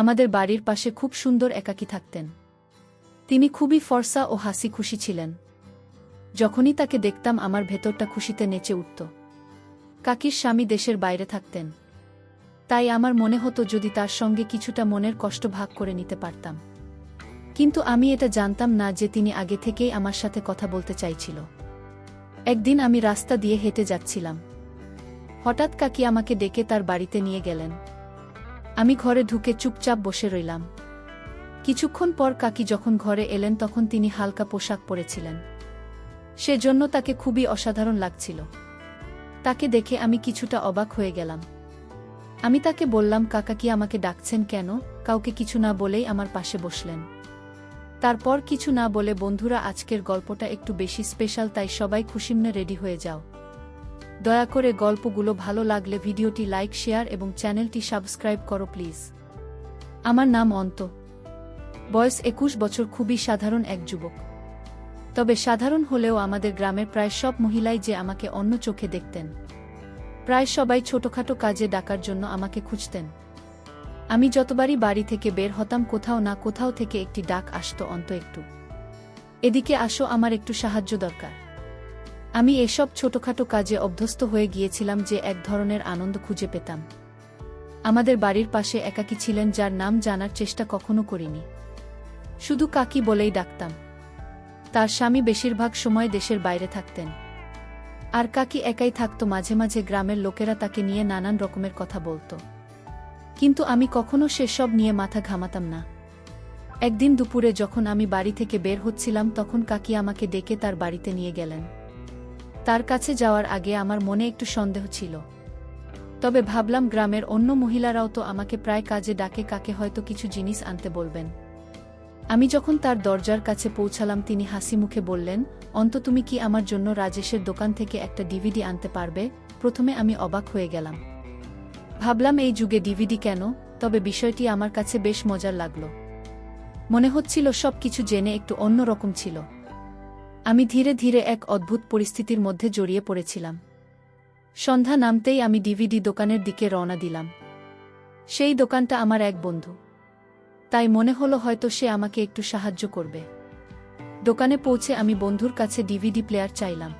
আমাদের বাড়ির পাশে খুব সুন্দর একাকী থাকতেন। তিনি খুবই ফর্সা ও হাসি খুশি ছিলেন। যখনই তাকে দেখতাম আমার ভেতরটা খুশিতে নেচে উঠত। কাকির স্বামী দেশের বাইরে থাকতেন, তাই আমার মনে হতো যদি তার সঙ্গে কিছুটা মনের কষ্ট ভাগ করে নিতে পারতাম। কিন্তু আমি এটা জানতাম না যে তিনি আগে থেকেই আমার সাথে কথা বলতে চাইছিল। একদিন আমি রাস্তা দিয়ে হেঁটে যাচ্ছিলাম। হঠাৎ কাকি আমাকে ডেকে তার বাড়িতে নিয়ে গেলেন। আমি ঘরে ঢুকে চুপচাপ বসে রইলাম। কিছুক্ষণ পর কাকি যখন ঘরে এলেন তখন তিনি হালকা পোশাক পরেছিলেন। সেজন্য তাকে খুবই অসাধারণ লাগছিল। তাকে দেখে আমি কিছুটা অবাক হয়ে গেলাম। আমি তাকে বললাম, কাকা কি আমাকে ডাকছেন কেন? কাউকে কিছু না বলেই আমার পাশে বসলেন। তারপর কিছু না বলে, বন্ধুরা, আজকের গল্পটা একটু বেশি স্পেশাল, তাই সবাই খুশিমনে রেডি হয়ে যাও। দয়া করে গল্পগুলো ভালো লাগলে ভিডিওটি লাইক, শেয়ার এবং চ্যানেলটি সাবস্ক্রাইব করো প্লিজ। আমার নাম অন্ত। বয়স 21 বছর। খুবই সাধারণ এক যুবক। তবে সাধারণ হলেও আমাদের গ্রামের প্রায় সব মহিলাই যে আমাকে অন্য চোখে দেখতেন। প্রায় সবাই ছোটখাটো কাজে ডাকার জন্য আমাকে খুঁজতেন। আমি যতবারই বাড়ি থেকে বের হতাম, কোথাও না কোথাও থেকে একটি ডাক আসতো, অন্ত একটু এদিকে আসো, আমার একটু সাহায্য দরকার। আমি এসব ছোটখাটো কাজে অভ্যস্ত হয়ে গিয়েছিলাম যে এক ধরনের আনন্দ খুঁজে পেতাম। আমাদের বাড়ির পাশে একাকী ছিলেন, যার নাম জানার চেষ্টা কখনো করিনি, শুধু কাকি বলেই ডাকতাম। তার স্বামী বেশিরভাগ সময় দেশের বাইরে থাকতেন, আর কাকি একাই থাকত। মাঝে মাঝে গ্রামের লোকেরা তাকে নিয়ে নানান রকমের কথা বলত, কিন্তু আমি কখনো সেসব নিয়ে মাথা ঘামাতাম না। একদিন দুপুরে যখন আমি বাড়ি থেকে বের হচ্ছিলাম, তখন কাকি আমাকে ডেকে তার বাড়িতে নিয়ে গেলেন। তার কাছে যাওয়ার আগে আমার মনে একটু সন্দেহ ছিল, তবে ভাবলাম গ্রামের অন্য মহিলারাও তো আমাকে প্রায় কাজে ডাকে, কাকে হয়তো কিছু জিনিস আনতে বলবেন। আমি যখন তার দরজার কাছে পৌঁছালাম, তিনি হাসি মুখে বললেন, অন্ত, তুমি কি আমার জন্য রাজেশের দোকান থেকে একটা ডিভিডি আনতে পারবে? প্রথমে আমি অবাক হয়ে গেলাম। ভাবলাম, এই যুগে ডিভিডি কেন? তবে বিষয়টি আমার কাছে বেশ মজার লাগল। মনে হচ্ছিল সবকিছু জেনে একটু অন্য রকম ছিল। আমি ধীরে ধীরে এক অদ্ভুত পরিস্থিতির মধ্যে জড়িয়ে পড়েছিলাম। সন্ধ্যা নামতেই আমি ডিভিডি দোকানের দিকে রওনা দিলাম। সেই দোকানটা আমার এক বন্ধু, তাই মনে হলো হয়তো সে আমাকে একটু সাহায্য করবে। দোকানে পৌঁছে আমি বন্ধুর কাছে ডিভিডি প্লেয়ার চাইলাম।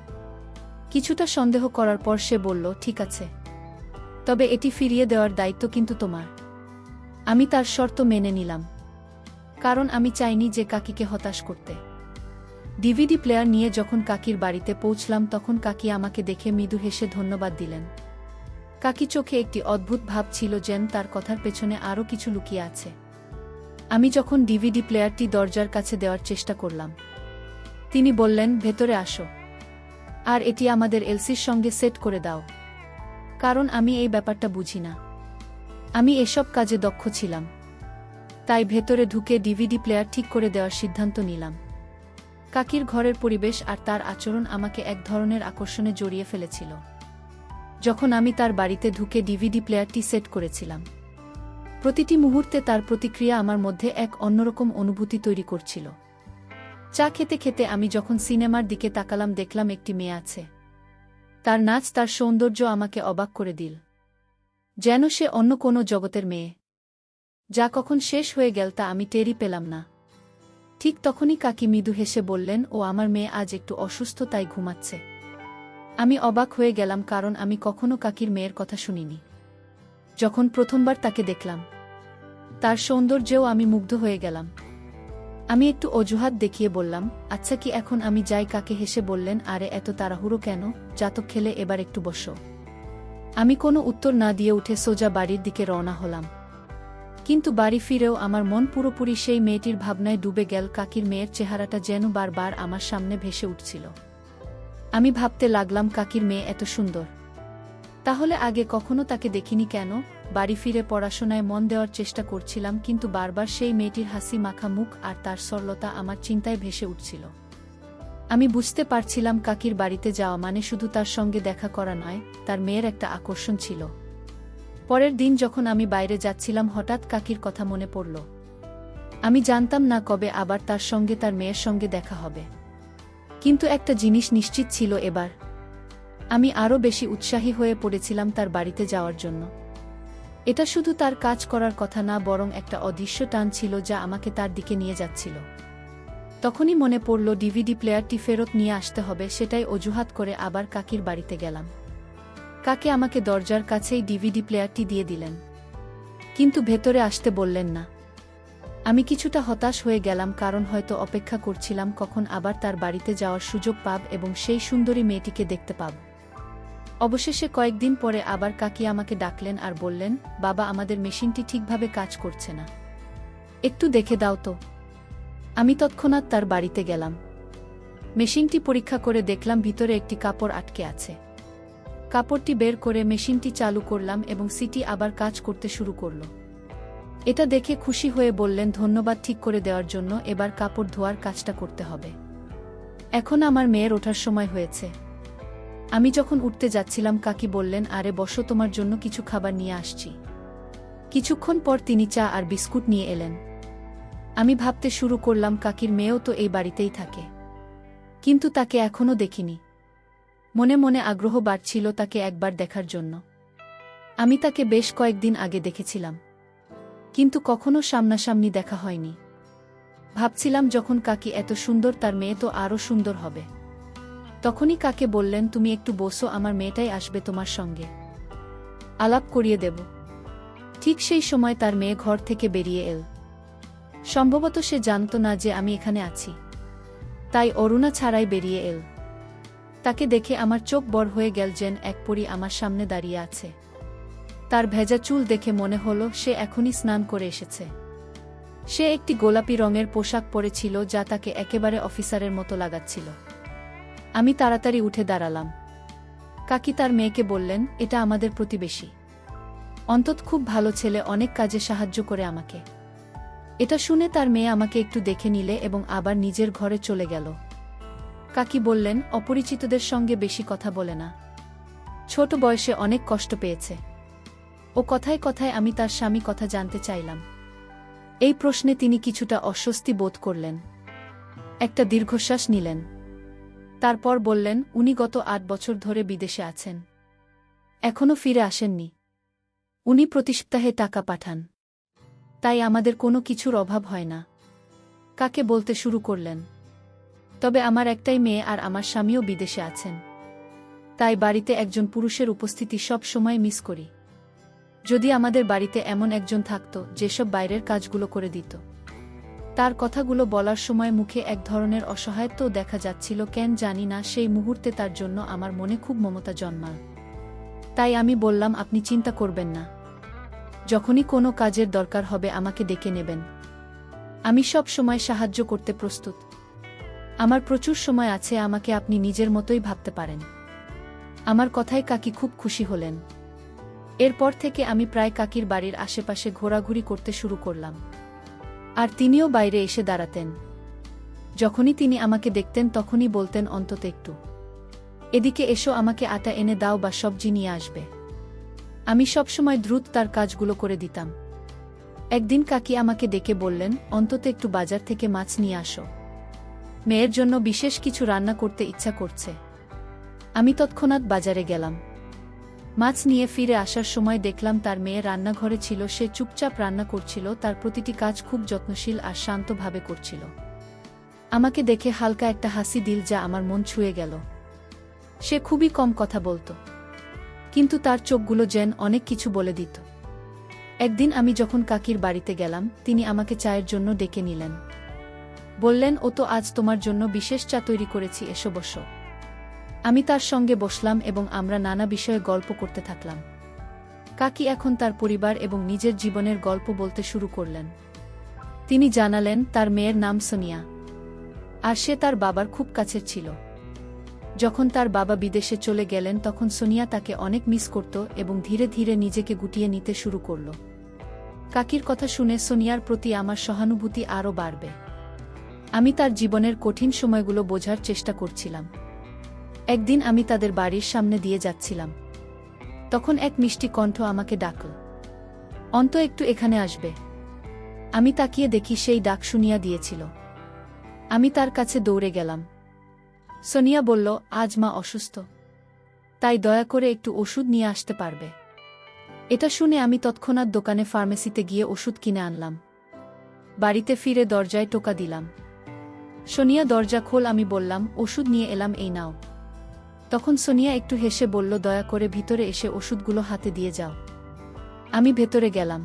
কিছুটা সন্দেহ করার পর সে বলল, ঠিক আছে, তবে এটি ফিরিয়ে দেওয়ার দায়িত্ব কিন্তু তোমার। আমি তার শর্ত মেনে নিলাম, কারণ আমি চাইনি যে কাকিকে হতাশ করতে। ডিভিডি প্লেয়ার নিয়ে যখন কাকির বাড়িতে পৌঁছলাম, তখন কাকি আমাকে দেখে মৃদু হেসে ধন্যবাদ দিলেন। কাকি চোখে একটি অদ্ভুত ভাব ছিল, যেন তার কথার পেছনে আরও কিছু লুকিয়ে আছে। আমি যখন ডিভিডি প্লেয়ারটি দরজার কাছে দেওয়ার চেষ্টা করলাম, তিনি বললেন, ভেতরে আসো, আর এটি আমাদের এলসির সঙ্গে সেট করে দাও, কারণ আমি এই ব্যাপারটা বুঝি না। আমি এসব কাজে দক্ষ ছিলাম, তাই ভেতরে ঢুকে ডিভিডি প্লেয়ার ঠিক করে দেওয়ার সিদ্ধান্ত নিলাম। কাকির ঘরের পরিবেশ আর তার আচরণ আমাকে এক ধরনের আকর্ষণে জড়িয়ে ফেলেছিল। যখন আমি তার বাড়িতে ঢুকে ডিভিডি প্লেয়ারটি সেট করেছিলাম, প্রতিটি মুহূর্তে তার প্রতিক্রিয়া আমার মধ্যে এক অন্যরকম অনুভূতি তৈরি করছিল। চা খেতে খেতে আমি যখন সিনেমার দিকে তাকালাম, দেখলাম একটি মেয়ে আছে। তার নাচ, তার সৌন্দর্য আমাকে অবাক করে দিল, যেন সে অন্য কোনো জগতের মেয়ে। যা কখন শেষ হয়ে গেল তা আমি টেরই পেলাম না। ঠিক তখনই কাকি মৃদু হেসে বললেন, ও আমার মেয়ে আজ একটু অসুস্থ, তাই ঘুমাচ্ছে। আমি অবাক হয়ে গেলাম, কারণ আমি কখনো কাকির মেয়ের কথা শুনিনি। যখন প্রথমবার তাকে দেখলাম, তার সৌন্দর্যেও আমি মুগ্ধ হয়ে গেলাম। আমি একটু অজুহাত দেখিয়ে বললাম, আচ্ছা কি এখন আমি যাই? কাকে হেসে বললেন, আরে এত তাড়াহুড়ো কেন? জাতক খেলে এবার একটু বসো। আমি কোনো উত্তর না দিয়ে উঠে সোজা বাড়ির দিকে রওনা হলাম। কিন্তু বাড়ি ফিরেও আমার মন পুরোপুরি সেই মেয়েটির ভাবনায় ডুবে গেল। কাকির মেয়ের চেহারাটা যেন বারবার আমার সামনে ভেসে উঠছিল। আমি ভাবতে লাগলাম, কাকির মেয়ে এত সুন্দর, তাহলে আগে কখনো তাকে দেখিনি কেন? বাড়ি ফিরে পড়াশোনায় মন দেওয়ার চেষ্টা করছিলাম, কিন্তু বারবার সেই মেয়েটির হাসি মাখা মুখ আর তার সরলতা আমার চিন্তায় ভেসে উঠছিল। আমি বুঝতে পারছিলাম, কাকির বাড়িতে যাওয়া মানে শুধু তার সঙ্গে দেখা করা নয়, তার মেয়ের একটা আকর্ষণ ছিল। পরের দিন যখন আমি বাইরে যাচ্ছিলাম, হঠাৎ কাকির কথা মনে পড়ল। আমি জানতাম না কবে আবার তার সঙ্গে তার মেয়ের সঙ্গে দেখা হবে, কিন্তু একটা জিনিস নিশ্চিত ছিল, এবার আমি আরও বেশি উৎসাহী হয়ে পড়েছিলাম তার বাড়িতে যাওয়ার জন্য। এটা শুধু তার কাজ করার কথা না, বরং একটা অদৃশ্য টান ছিল যা আমাকে তার দিকে নিয়ে যাচ্ছিল। তখনই মনে পড়ল ডিভিডি প্লেয়ারটি ফেরত নিয়ে আসতে হবে। সেটাই অজুহাত করে আবার কাকির বাড়িতে গেলাম। কাকি আমাকে দরজার কাছেই ডিভিডি প্লেয়ারটি দিয়ে দিলেন, কিন্তু ভেতরে আসতে বললেন না। আমি কিছুটা হতাশ হয়ে গেলাম, কারণ হয়তো অপেক্ষা করছিলাম কখন আবার তার বাড়িতে যাওয়ার সুযোগ পাব এবং সেই সুন্দরী মেয়েটিকে দেখতে পাব। অবশেষে কয়েকদিন পরে আবার কাকি আমাকে ডাকলেন আর বললেন, বাবা, আমাদের মেশিনটি ঠিকভাবে কাজ করছে না, একটু দেখে দাও তো। আমি তৎক্ষণাৎ তার বাড়িতে গেলাম। মেশিনটি পরীক্ষা করে দেখলাম ভিতরে একটি কাপড় আটকে আছে। কাপড়টি বের করে মেশিনটি চালু করলাম এবং সিটি আবার কাজ করতে শুরু করল। এটা দেখে খুশি হয়ে বললেন, ধন্যবাদ ঠিক করে দেওয়ার জন্য। এবার কাপড় ধোয়ার কাজটা করতে হবে। এখন আমার মেয়ের ওঠার সময় হয়েছে। আমি যখন উঠতে যাচ্ছিলাম কাকি বললেন, আরে বসো, তোমার জন্য কিছু খাবার নিয়ে আসছি। কিছুক্ষণ পর তিনি চা আর বিস্কুট নিয়ে এলেন। আমি ভাবতে শুরু করলাম, কাকির মেয়েও তো এই বাড়িতেই থাকে, কিন্তু তাকে এখনও দেখিনি। মনে মনে আগ্রহ বাড়ছিল তাকে একবার দেখার জন্য। আমি তাকে বেশ কয়েকদিন আগে দেখেছিলাম, কিন্তু কখনো সামনাসামনি দেখা হয়নি। ভাবছিলাম, যখন কাকি এত সুন্দর, তার মেয়ে তো আরও সুন্দর হবে। তখনই কাকে বললেন, তুমি একটু বসো, আমার মেয়েটাই আসবে তোমার সঙ্গে, আলাপ করিয়ে দেব। ঠিক সেই সময় তার মেয়ে ঘর থেকে বেরিয়ে এল। সম্ভবত সে জানত না যে আমি এখানে আছি, তাই অরুণা ছাড়াই বেরিয়ে এল। তাকে দেখে আমার চোখ বড় হয়ে গেল, যেন এক পরী আমার সামনে দাঁড়িয়ে আছে। তার ভেজা চুল দেখে মনে হলো সে এখনই স্নান করে এসেছে। সে একটি গোলাপি রঙের পোশাক পরেছিল যা তাকে একেবারে অফিসারের মতো লাগাচ্ছিল। আমি তাড়াতাড়ি উঠে দাঁড়ালাম। কাকি তার মেয়েকে বললেন, এটা আমাদের প্রতিবেশী, অন্তত খুব ভালো ছেলে, অনেক কাজে সাহায্য করে আমাকে। এটা শুনে তার মেয়ে আমাকে একটু দেখে নিলে এবং আবার নিজের ঘরে চলে গেল। কাকি বললেন, অপরিচিতদের সঙ্গে বেশি কথা বলে না, ছোট বয়সে অনেক কষ্ট পেয়েছে। ও কথায় কথায় আমি তার স্বামী কথা জানতে চাইলাম। এই প্রশ্নে তিনি কিছুটা অস্বস্তি বোধ করলেন, একটা দীর্ঘশ্বাস নিলেন। তারপর বললেন, উনি গত ৮ বছর ধরে বিদেশে আছেন, এখনও ফিরে আসেননি। উনি প্রতি সপ্তাহে টাকা পাঠান, তাই আমাদের কোনো কিছুর অভাব হয় না। কাকে বলতে শুরু করলেন, তবে আমার একটাই মেয়ে আর আমার স্বামীও বিদেশে আছেন, তাই বাড়িতে একজন পুরুষের উপস্থিতি সব সময় মিস করি। যদি আমাদের বাড়িতে এমন একজন থাকত যেসব বাইরের কাজগুলো করে দিত। তার কথাগুলো বলার সময় মুখে এক ধরনের অসহায়ত্ব দেখা যাচ্ছিল, কেন জানি না, সেই মুহূর্তে তার জন্য আমার মনে খুব মমতা জন্মাল। তাই আমি বললাম, আপনি চিন্তা করবেন না, যখনই কোনো কাজের দরকার হবে আমাকে ডেকে নেবেন, আমি সব সময় সাহায্য করতে প্রস্তুত। আমার প্রচুর সময় আছে, আমাকে আপনি নিজের মতোই ভাবতে পারেন। আমার কথায় কাকি খুব খুশি হলেন। এরপর থেকে আমি প্রায় কাকির বাড়ির আশেপাশে ঘোরাঘুরি করতে শুরু করলাম, আর তিনিও বাইরে এসে দাঁড়াতেন। যখনই তিনি আমাকে দেখতেন তখনই বলতেন, অন্তত একটু এদিকে এসো, আমাকে আটা এনে দাও বা সবজি নিয়ে আসবে। আমি সবসময় দ্রুত তার কাজগুলো করে দিতাম। একদিন কাকি আমাকে ডেকে বললেন, অন্তত একটু বাজার থেকে মাছ নিয়ে আসো, মেয়ের জন্য বিশেষ কিছু রান্না করতে ইচ্ছা করছে। আমি তৎক্ষণাৎ বাজারে গেলাম। মাছ নিয়ে ফিরে আসার সময় দেখলাম তার মেয়ে রান্নাঘরে ছিল। সে চুপচাপ রান্না করছিল, তার প্রতিটি কাজ খুব যত্নশীল আর শান্তভাবে করছিল। আমাকে দেখে হালকা একটা হাসি দিল, যা আমার মন ছুঁয়ে গেল। সে খুবই কম কথা বলত, কিন্তু তার চোখগুলো যেন অনেক কিছু বলে দিত। একদিন আমি যখন কাকির বাড়িতে গেলাম, তিনি আমাকে চায়ের জন্য ডেকে নিলেন। বললেন, ও তো আজ তোমার জন্য বিশেষ চা তৈরি করেছি, এসো বসো। আমি তার সঙ্গে বসলাম এবং আমরা নানা বিষয়ে গল্প করতে থাকলাম। কাকি এখন তার পরিবার এবং নিজের জীবনের গল্প বলতে শুরু করলেন। তিনি জানালেন তার মেয়ের নাম সোনিয়া, আর সে তার বাবার খুব কাছের ছিল। যখন তার বাবা বিদেশে চলে গেলেন তখন সোনিয়া তাকে অনেক মিস করত এবং ধীরে ধীরে নিজেকে গুটিয়ে নিতে শুরু করল। কাকির কথা শুনে সোনিয়ার প্রতি আমার সহানুভূতি আরও বাড়বে। আমি তার জীবনের কঠিন সময়গুলো বোঝার চেষ্টা করছিলাম। একদিন আমি তাদের বাড়ির সামনে দিয়ে যাচ্ছিলাম, তখন এক মিষ্টি কণ্ঠ আমাকে ডাকল, অন্ত একটু এখানে আসবে। আমি তাকিয়ে দেখি সেই ডাক শুনিয়া দিয়েছিল। আমি তার কাছে দৌড়ে গেলাম। সোনিয়া বলল, আজ মা অসুস্থ, তাই দয়া করে একটু ওষুধ নিয়ে আসতে পারবে। এটা শুনে আমি তৎক্ষণাৎ দোকানে ফার্মেসিতে গিয়ে ওষুধ কিনে আনলাম। বাড়িতে ফিরে দরজায় টোকা দিলাম। সোনিয়া, দরজা খোল। আমি বললাম, ওষুধ নিয়ে এলাম, এই নাও। তখন সোনিয়া একটু হেসে বলল, দয়া করে ভিতরে এসে ওষুধগুলো হাতে দিয়ে যাও। আমি ভেতরে গেলাম।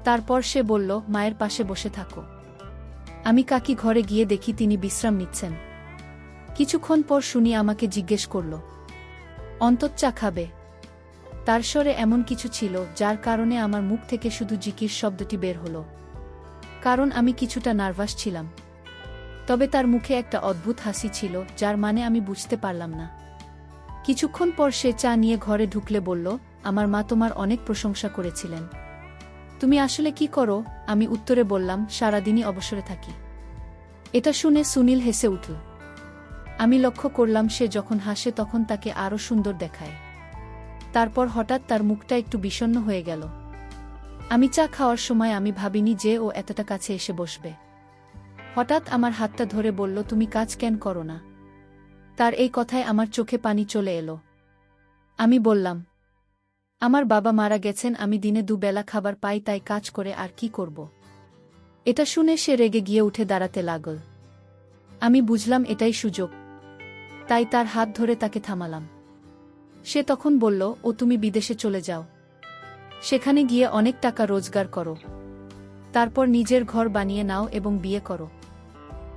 তারপর সে বলল, মায়ের পাশে বসে থাকো। আমি কাকি ঘরে গিয়ে দেখি তিনি বিশ্রাম নিচ্ছেন। কিছুক্ষণ পর শুনি আমাকে জিজ্ঞেস করল, অন্তত চা খাবে? তার স্বরে এমন কিছু ছিল যার কারণে আমার মুখ থেকে শুধু জিকির শব্দটি বের হলো। কারণ আমি কিছুটা নার্ভাস ছিলাম। তবে তার মুখে একটা অদ্ভুত হাসি ছিল যার মানে আমি বুঝতে পারলাম না। কিছুক্ষণ পর সে চা নিয়ে ঘরে ঢুকলে বলল, আমার মা তোমার অনেক প্রশংসা করেছিলেন। তুমি আসলে কি করো? আমি উত্তরে বললাম, সারাদিনই অবসরে থাকি। এটা শুনে সুনীল হেসে উঠল। আমি লক্ষ্য করলাম সে যখন হাসে তখন তাকে আরও সুন্দর দেখায়। তারপর হঠাৎ তার মুখটা একটু বিষণ্ণ হয়ে গেল। আমি চা খাওয়ার সময় আমি ভাবিনি যে ও এতটা কাছে এসে বসবে। হঠাৎ আমার হাতটা ধরে বলল, তুমি কাজ কেন করো না? তার এই কথায় আমার চোখে পানি চলে এলো। আমি বললাম, আমার বাবা মারা গেছেন, আমি দিনে দুবেলা খাবার পাই, তাই কাজ করে আর কি করব। এটা শুনে সে রেগে গিয়ে উঠে দাঁড়াতে লাগল। আমি বুঝলাম এটাই সুযোগ, তাই তার হাত ধরে তাকে থামালাম। সে তখন বলল, ও তুমি বিদেশে চলে যাও, সেখানে গিয়ে অনেক টাকা রোজগার করো, তারপর নিজের ঘর বানিয়ে নাও এবং বিয়ে করো।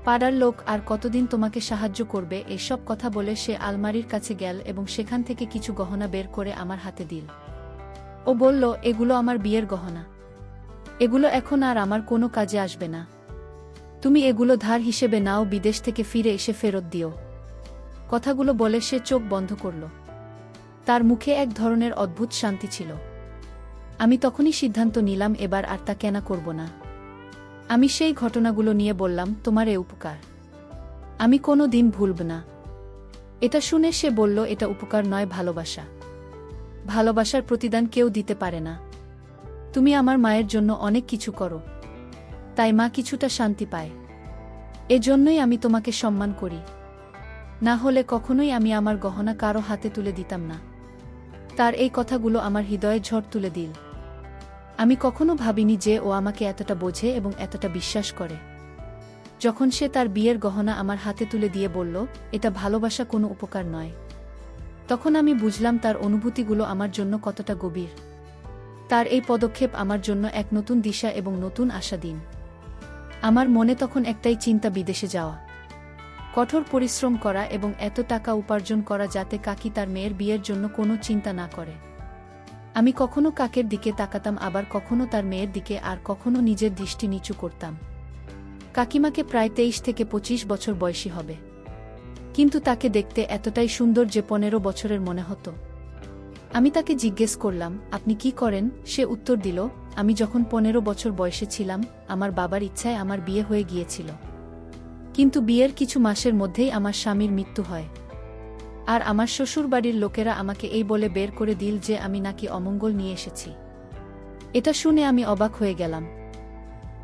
পাড়ার লোক আর কতদিন তোমাকে সাহায্য করবে? এসব কথা বলে সে আলমারির কাছে গেল এবং সেখান থেকে কিছু গহনা বের করে আমার হাতে দিল। ও বলল, এগুলো আমার বিয়ের গহনা। এগুলো এখন আর আমার কোনো কাজে আসবে না। তুমি এগুলো ধার হিসেবে নাও, বিদেশ থেকে ফিরে এসে ফেরত দিও। কথাগুলো বলে সে চোখ বন্ধ করল। তার মুখে এক ধরনের অদ্ভুত শান্তি ছিল। আমি তখনই সিদ্ধান্ত নিলাম এবার আর তা কেনা করব না। আমি সেই ঘটনাগুলো নিয়ে বললাম, তোমার এ উপকার আমি কোনো দিন ভুলব না। এটা শুনে সে বলল, এটা উপকার নয়, ভালোবাসা। ভালোবাসার প্রতিদান কেউ দিতে পারে না। তুমি আমার মায়ের জন্য অনেক কিছু করো, তাই মা কিছুটা শান্তি পায়। এজন্যই আমি তোমাকে সম্মান করি। না হলে কখনোই আমি আমার গহনা কারো হাতে তুলে দিতাম না। তার এই কথাগুলো আমার হৃদয়ে ঝড় তুলে দিল। আমি কখনো ভাবিনি যে ও আমাকে এতটা বোঝে এবং এতটা বিশ্বাস করে। যখন সে তার বিয়ের গহনা আমার হাতে তুলে দিয়ে বলল, এটা ভালোবাসা, কোনো উপকার নয়, তখন আমি বুঝলাম তার অনুভূতিগুলো আমার জন্য কতটা গভীর। তার এই পদক্ষেপ আমার জন্য এক নতুন দিশা এবং নতুন আশা দিন। আমার মনে তখন একটাই চিন্তা, বিদেশে যাওয়া, কঠোর পরিশ্রম করা এবং এত টাকা উপার্জন করা যাতে কাকি তার মেয়ের বিয়ের জন্য কোনো চিন্তা না করে। আমি কখনো কাকের দিকে তাকাতাম, আবার কখনো তার মেয়ের দিকে, আর কখনো নিজের দৃষ্টি নিচু করতাম। কাকিমাকে প্রায় 23 থেকে 25 বছর বয়সী হবে, কিন্তু তাকে দেখতে এতটাই সুন্দর যে 15 বছরের মনে হতো। আমি তাকে জিজ্ঞেস করলাম, আপনি কি করেন? সে উত্তর দিল, আমি যখন 15 বছর বয়সে ছিলাম আমার বাবার ইচ্ছায় আমার বিয়ে হয়ে গিয়েছিল, কিন্তু বিয়ের কিছু মাসের মধ্যেই আমার স্বামীর মৃত্যু হয়। আর আমার শ্বশুরবাড়ির লোকেরা আমাকে এই বলে বের করে দিল যে আমি নাকি অমঙ্গল নিয়ে এসেছি। এটা শুনে আমি অবাক হয়ে গেলাম,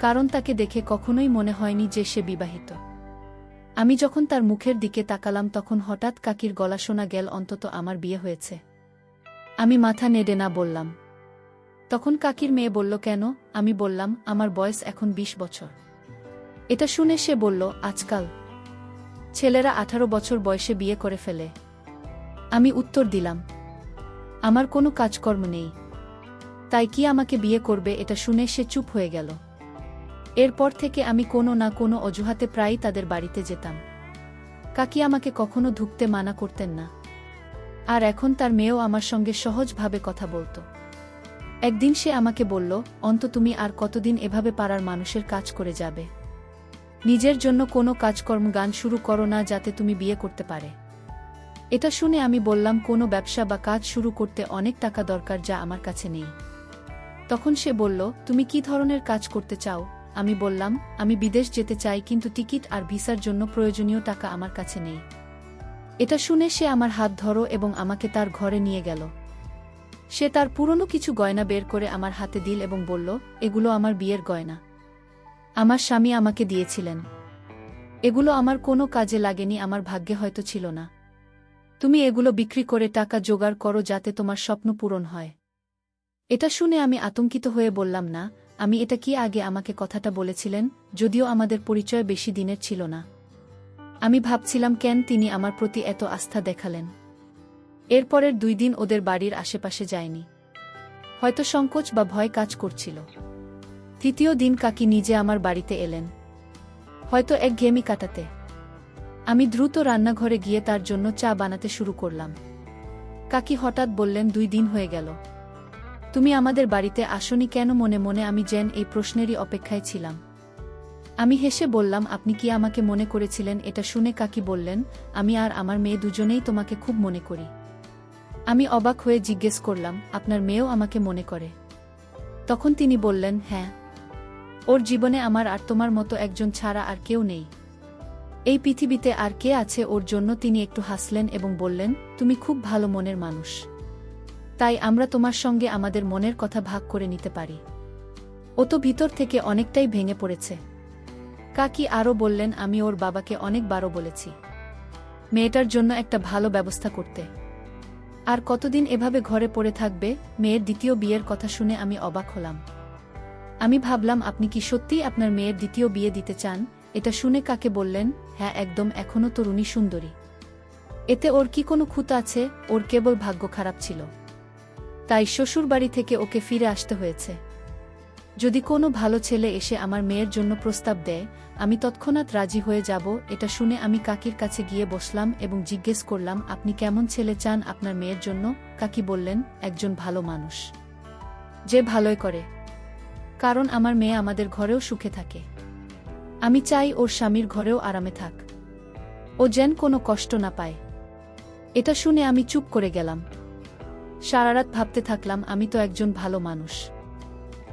কারণ তাকে দেখে কখনোই মনে হয়নি যে সে বিবাহিত। আমি যখন তার মুখের দিকে তাকালাম তখন হঠাৎ কাকির গলা শোনা গেল, অন্তত আমার বিয়ে হয়েছে। আমি মাথা নেড়ে না বললাম। তখন কাকির মেয়ে বলল, কেন? আমি বললাম, আমার বয়স এখন 20 বছর। এটা শুনে সে বলল, আজকাল ছেলেরা 18 বছর বয়সে বিয়ে করে ফেলে। আমি উত্তর দিলাম, আমার কোনো কাজকর্ম নেই, তাই কি আমাকে বিয়ে করবে? এটা শুনে সে চুপ হয়ে গেল। এরপর থেকে আমি কোনো না কোনো অজুহাতে প্রায়ই তাদের বাড়িতে যেতাম। কাকি আমাকে কখনো ঢুকতে মানা করতেন না, আর এখন তার মেয়েও আমার সঙ্গে সহজভাবে কথা বলতো। একদিন সে আমাকে বলল, অন্ত, তুমি আর কতদিন এভাবে পাড়ার মানুষের কাজ করে যাবে? নিজের জন্য কোনো কাজকর্ম গান শুরু করো না, যাতে তুমি বিয়ে করতে পারে। এটা শুনে আমি বললাম, কোনো ব্যবসা বা কাজ শুরু করতে অনেক টাকা দরকার, যা আমার কাছে নেই। তখন সে বলল, তুমি কি ধরনের কাজ করতে চাও? আমি বললাম, আমি বিদেশ যেতে চাই, কিন্তু টিকিট আর ভিসার জন্য প্রয়োজনীয় টাকা আমার কাছে নেই। এটা শুনে সে আমার হাত ধরো এবং আমাকে তার ঘরে নিয়ে গেল। সে তার পুরনো কিছু গয়না বের করে আমার হাতে দিল এবং বলল, এগুলো আমার বিয়ের গয়না, আমার স্বামী আমাকে দিয়েছিলেন। এগুলো আমার কোনো কাজে লাগেনি, আমার ভাগ্যে হয়তো ছিল না। তুমি এগুলো বিক্রি করে টাকা জোগাড় করো যাতে তোমার স্বপ্ন পূরণ হয়। এটা শুনে আমি আতঙ্কিত হয়ে বললাম, না, আমি এটা কি আগে আমাকে কথাটা বলেছিলেন, যদিও আমাদের পরিচয় বেশি দিনের ছিল না। আমি ভাবছিলাম কেন তিনি আমার প্রতি এত আস্থা দেখালেন। এরপরের 2 দিন ওদের বাড়ির আশেপাশে যায়নি। হয়তো সংকোচ বা ভয় কাজ করছিল। 3য় দিন কাকি নিজে আমার বাড়িতে এলেন, হয়তো একঘেয়েমি কাটাতে। আমি দ্রুত রান্নাঘরে গিয়ে তার জন্য চা বানাতে শুরু করলাম। কাকি হঠাৎ বললেন, 2 দিন হয়ে গেল, তুমি আমাদের বাড়িতে আসনি কেন? মনে মনে আমি যেন এই প্রশ্নেরই অপেক্ষায় ছিলাম। আমি হেসে বললাম, আপনি কি আমাকে মনে করেছিলেন? এটা শুনে কাকি বললেন, আমি আর আমার মেয়ে দুজনেই তোমাকে খুব মনে করি। আমি অবাক হয়ে জিজ্ঞেস করলাম, আপনার মেয়েও আমাকে মনে করে? তখন তিনি বললেন, হ্যাঁ, ওর জীবনে আমার আর তোমার মতো একজন ছাড়া আর কেউ নেই। এই পৃথিবীতে আর কে আছে ওর জন্য? তিনি একটু হাসলেন এবং বললেন, তুমি খুব ভালো মনের মানুষ, তাই আমরা তোমার সঙ্গে আমাদের মনের কথা ভাগ করে নিতে পারি। ও তো ভিতর থেকে অনেকটাই ভেঙে পড়েছে। কাকি আরও বললেন, আমি ওর বাবাকে অনেকবারও বলেছি মেয়েটার জন্য একটা ভালো ব্যবস্থা করতে। আর কতদিন এভাবে ঘরে পড়ে থাকবে? মেয়ের 2য় বিয়ের কথা শুনে আমি অবাক হলাম। আমি ভাবলাম, আপনি কি সত্যিই আপনার মেয়ের 2য় বিয়ে দিতে চান? এটা শুনে কাকে বললেন, হ্যাঁ একদম, এখনও তরুণী সুন্দরী। এতে ওর কি কোনো খুঁত আছে? ওর কেবল ভাগ্য খারাপ ছিল, তাই শ্বশুরবাড়ি থেকে ওকে ফিরে আসতে হয়েছে। যদি কোনো ভালো ছেলে এসে আমার মেয়ের জন্য প্রস্তাব দেয়, আমি তৎক্ষণাৎ রাজি হয়ে যাব। এটা শুনে আমি কাকির কাছে গিয়ে বসলাম এবং জিজ্ঞেস করলাম, আপনি কেমন ছেলে চান আপনার মেয়ের জন্য? কাকি বললেন, একজন ভালো মানুষ, যে ভালোই করে, কারণ আমার মেয়ে আমাদের ঘরেও সুখে থাকে। আমি চাই ওর স্বামীর ঘরেও আরামে থাক, ও যেন কোনো কষ্ট না পায়। এটা শুনে আমি চুপ করে গেলাম। সারারাত ভাবতে থাকলাম, আমি তো একজন ভালো মানুষ,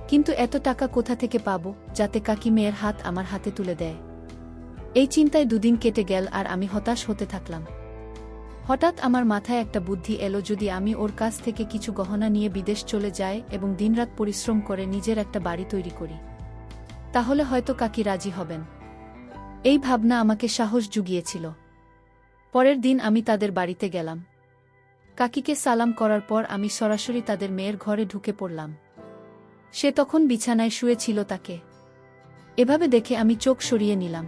কিন্তু এত টাকা কোথা থেকে পাবো যাতে কাকি মেয়ের হাত আমার হাতে তুলে দেয়? এই চিন্তায় 2 দিন কেটে গেল আর আমি হতাশ হতে থাকলাম। হঠাৎ আমার মাথায় একটা বুদ্ধি এলো, যদি আমি ওর কাছ থেকে কিছু গহনা নিয়ে বিদেশ চলে যাই এবং দিনরাত পরিশ্রম করে নিজের একটা বাড়ি তৈরি করি, তাহলে হয়তো কাকি রাজি হবেন। এই ভাবনা আমাকে সাহস জুগিয়েছিল। পরের দিন আমি তাদের বাড়িতে গেলাম। কাকিকে সালাম করার পর আমি সরাসরি তাদের মেয়ের ঘরে ঢুকে পড়লাম। সে তখন বিছানায় শুয়েছিল। তাকে এভাবে দেখে আমি চোখ সরিয়ে নিলাম,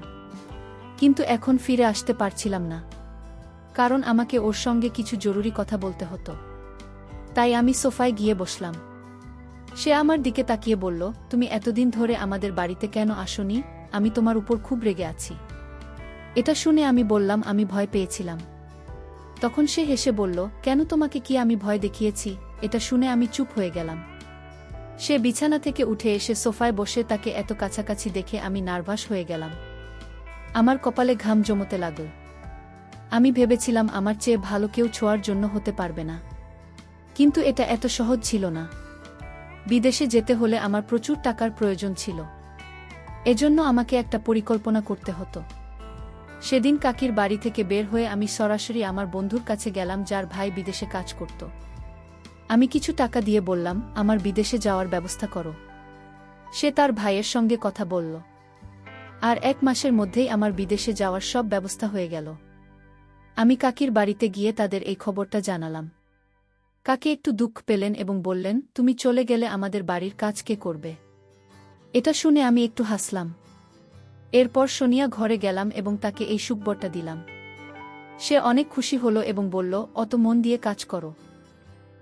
কিন্তু এখন ফিরে আসতে পারছিলাম না, কারণ আমাকে ওর সঙ্গে কিছু জরুরি কথা বলতে হতো। তাই আমি সোফায় গিয়ে বসলাম। সে আমার দিকে তাকিয়ে বলল, তুমি এতদিন ধরে আমাদের বাড়িতে কেন আসনি? আমি তোমার উপর খুব রেগে আছি। এটা শুনে আমি বললাম, আমি ভয় পেয়েছিলাম। তখন সে হেসে বলল, কেন, তোমাকে কি আমি ভয় দেখিয়েছি? এটা শুনে আমি চুপ হয়ে গেলাম। সে বিছানা থেকে উঠে এসে সোফায় বসে তাকে এত কাছাকাছি দেখে আমি নার্ভাস হয়ে গেলাম। আমার কপালে ঘাম জমতে লাগল। আমি ভেবেছিলাম আমার চেয়ে ভালো কেউ ছোঁয়ার জন্য হতে পারবে না, কিন্তু এটা এত সহজ ছিল না। বিদেশে যেতে হলে আমার প্রচুর টাকার প্রয়োজন ছিল, এজন্য আমাকে একটা পরিকল্পনা করতে হতো। সেদিন কাকির বাড়ি থেকে বের হয়ে আমি সরাসরি আমার বন্ধুর কাছে গেলাম, যার ভাই বিদেশে কাজ করত। আমি কিছু টাকা দিয়ে বললাম, আমার বিদেশে যাওয়ার ব্যবস্থা করো। সে তার ভাইয়ের সঙ্গে কথা বলল, আর 1 মাসের মধ্যেই আমার বিদেশে যাওয়ার সব ব্যবস্থা হয়ে গেল। আমি কাকির বাড়িতে গিয়ে তাদের এই খবরটা জানালাম। কাকি একটু দুঃখ পেলেন এবং বললেন, তুমি চলে গেলে আমাদের বাড়ির কাজ কে করবে? এটা শুনে আমি একটু হাসলাম। এরপর সোনিয়া ঘরে গেলাম এবং তাকে এই সুখবরটা দিলাম। সে অনেক খুশি হলো এবং বলল, অত মন দিয়ে কাজ করো।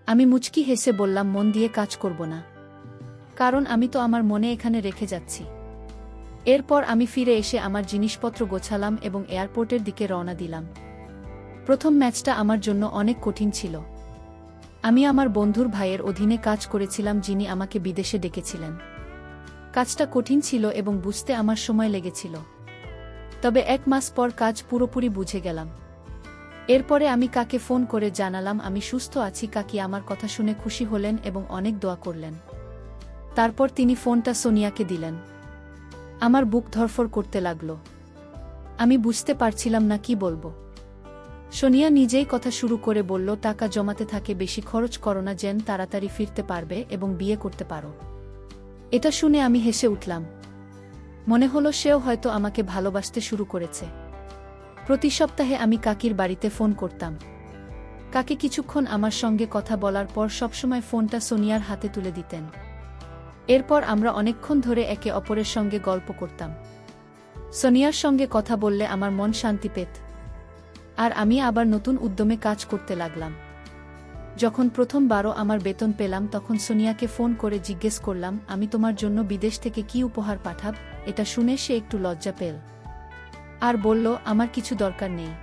আমি মুচকি হেসে বললাম, মন দিয়ে কাজ করব না, কারণ আমি তো আমার মনে এখানে রেখে যাচ্ছি। এরপর আমি ফিরে এসে আমার জিনিসপত্র গোছালাম এবং এয়ারপোর্টের দিকে রওনা দিলাম। প্রথম ম্যাচটা আমার জন্য অনেক কঠিন ছিল। আমি আমার বন্ধুর ভাইয়ের অধীনে কাজ করেছিলাম, যিনি আমাকে বিদেশে ডেকেছিলেন। কাজটা কঠিন ছিল এবং বুঝতে আমার সময় লেগেছিল, তবে 1 মাস পর কাজ পুরোপুরি বুঝে গেলাম। এরপরে আমি কাকে ফোন করে জানালাম আমি সুস্থ আছি। কাকি আমার কথা শুনে খুশি হলেন এবং অনেক দোয়া করলেন। তারপর তিনি ফোনটা সোনিয়াকে দিলেন। আমার বুক ধড়ফড় করতে লাগল। আমি বুঝতে পারছিলাম না কি বলবো। সোনিয়া নিজেই কথা শুরু করে বলল, টাকা জমাতে থাকে, বেশি খরচ করো না, যেন তাড়াতাড়ি ফিরতে পারবে এবং বিয়ে করতে পারো। এটা শুনে আমি হেসে উঠলাম। মনে হলো সেও হয়তো আমাকে ভালোবাসতে শুরু করেছে। প্রতি সপ্তাহে আমি কাকির বাড়িতে ফোন করতাম। কাকে কিছুক্ষণ আমার সঙ্গে কথা বলার পর সবসময় ফোনটা সোনিয়ার হাতে তুলে দিতেন। এরপর আমরা অনেকক্ষণ ধরে একে অপরের সঙ্গে গল্প করতাম। সোনিয়ার সঙ্গে কথা বললে আমার মন শান্তি পেত, আর আমি আবার নতুন উদ্যমে কাজ করতে লাগলাম। যখন প্রথমবারও আমার বেতন পেলাম তখন সোনিয়াকে ফোন করে জিজ্ঞেস করলাম, আমি তোমার জন্য বিদেশ থেকে কি উপহার পাঠাব। এটা শুনে সে একটু লজ্জা পেল আর বলল, আমার কিছু দরকার নেই।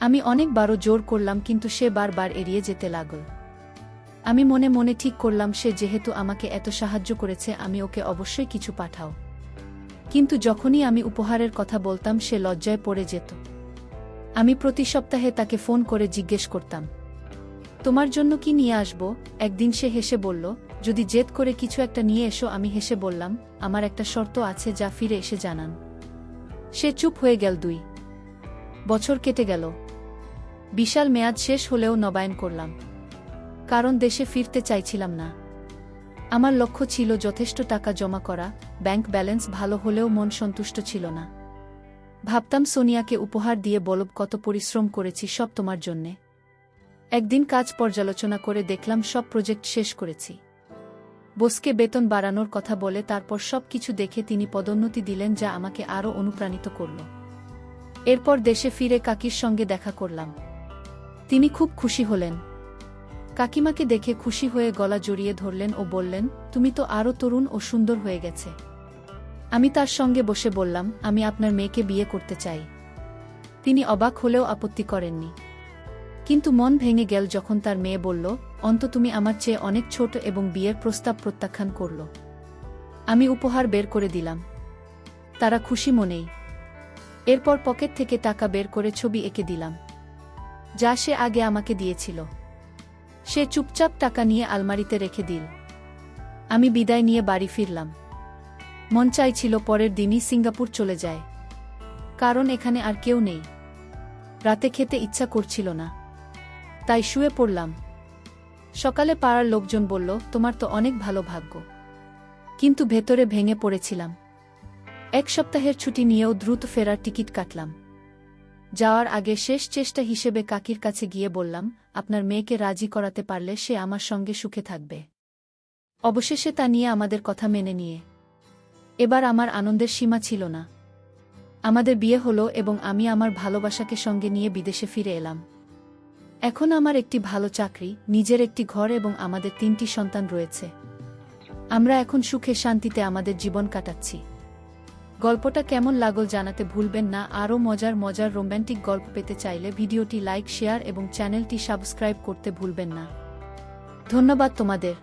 আমি অনেকবারও জোর করলাম কিন্তু সে বারবার এড়িয়ে যেতে লাগল। আমি মনে মনে ঠিক করলাম, সে যেহেতু আমাকে এত সাহায্য করেছে আমি ওকে অবশ্যই কিছু পাঠাও। কিন্তু যখনই আমি উপহারের কথা বলতাম সে লজ্জায় পড়ে যেত। আমি প্রতি সপ্তাহে তাকে ফোন করে জিজ্ঞেস করতাম, তোমার জন্য কি নিয়ে আসব। একদিন সে হেসে বলল, যদি জেদ করে কিছু একটা নিয়ে এসো। আমি হেসে বললাম, আমার একটা শর্ত আছে, যা ফিরে এসে জানান। সে চুপ হয়ে গেল। 2 বছর কেটে গেল। বিশাল মেয়াদ শেষ হলেও নবায়ন করলাম, কারণ দেশে ফিরতে চাইছিলাম না। আমার লক্ষ্য ছিল যথেষ্ট টাকা জমা করা। ব্যাংক ব্যালেন্স ভালো হলেও মন সন্তুষ্ট ছিল না। ভাবতাম সোনিয়াকে উপহার দিয়ে বলব, কত পরিশ্রম করেছি সব তোমার জন্যে। একদিন কাজ পর্যালোচনা করে দেখলাম সব প্রজেক্ট শেষ করেছি। বসকে বেতন বাড়ানোর কথা বলে তারপর সব কিছু দেখে তিনি পদোন্নতি দিলেন, যা আমাকে আরও অনুপ্রাণিত করল। এরপর দেশে ফিরে কাকির সঙ্গে দেখা করলাম। তিনি খুব খুশি হলেন। কাকিমাকে দেখে খুশি হয়ে গলা জড়িয়ে ধরলেন ও বললেন, তুমি তো আরও তরুণ ও সুন্দর হয়ে গেছে। আমি তার সঙ্গে বসে বললাম, আমি আপনার মেয়েকে বিয়ে করতে চাই। তিনি অবাক হলেও আপত্তি করেননি। কিন্তু মন ভেঙে গেল যখন তার মেয়ে বলল, অন্ত তুমি আমার চেয়ে অনেক ছোট, এবং বিয়ের প্রস্তাব প্রত্যাখ্যান করল। আমি উপহার বের করে দিলাম। তারা খুশি মনেই। এরপর পকেট থেকে টাকা বের করে ছবি এঁকে দিলাম, যা সে আগে আমাকে দিয়েছিল। সে চুপচাপ টাকা নিয়ে আলমারিতে রেখে দিল। আমি বিদায় নিয়ে বাড়ি ফিরলাম। মন চাইছিল পরের দিনই সিঙ্গাপুর চলে যায়, কারণ এখানে আর কেউ নেই। রাতে খেতে ইচ্ছা করছিল না, তাই শুয়ে পড়লাম। সকালে পাড়ার লোকজন বলল, তোমার তো অনেক ভালো ভাগ্য। কিন্তু ভেতরে ভেঙে পড়েছিলাম। 1 সপ্তাহের ছুটি নিয়েও দ্রুত ফেরার টিকিট কাটলাম। যাওয়ার আগে শেষ চেষ্টা হিসেবে কাকির কাছে গিয়ে বললাম, আপনার মেয়েকে রাজি করাতে পারলে সে আমার সঙ্গে সুখে থাকবে। অবশেষে তা নিয়ে আমাদের কথা মেনে নিয়ে এবার আমার আনন্দের সীমা ছিল না। আমাদের বিয়ে হলো এবং আমি আমার ভালোবাসাকে সঙ্গে নিয়ে বিদেশে ফিরে এলাম। এখন আমার একটি ভালো চাকরি, নিজের একটি ঘর এবং আমাদের 3টি সন্তান রয়েছে। আমরা এখন সুখে শান্তিতে আমাদের জীবন কাটাচ্ছি। গল্পটা কেমন লাগল জানাতে ভুলবেন না। আরও মজার মজার রোম্যান্টিক গল্প পেতে চাইলে ভিডিওটি লাইক, শেয়ার এবং চ্যানেলটি সাবস্ক্রাইব করতে ভুলবেন না। ধন্যবাদ তোমাদের।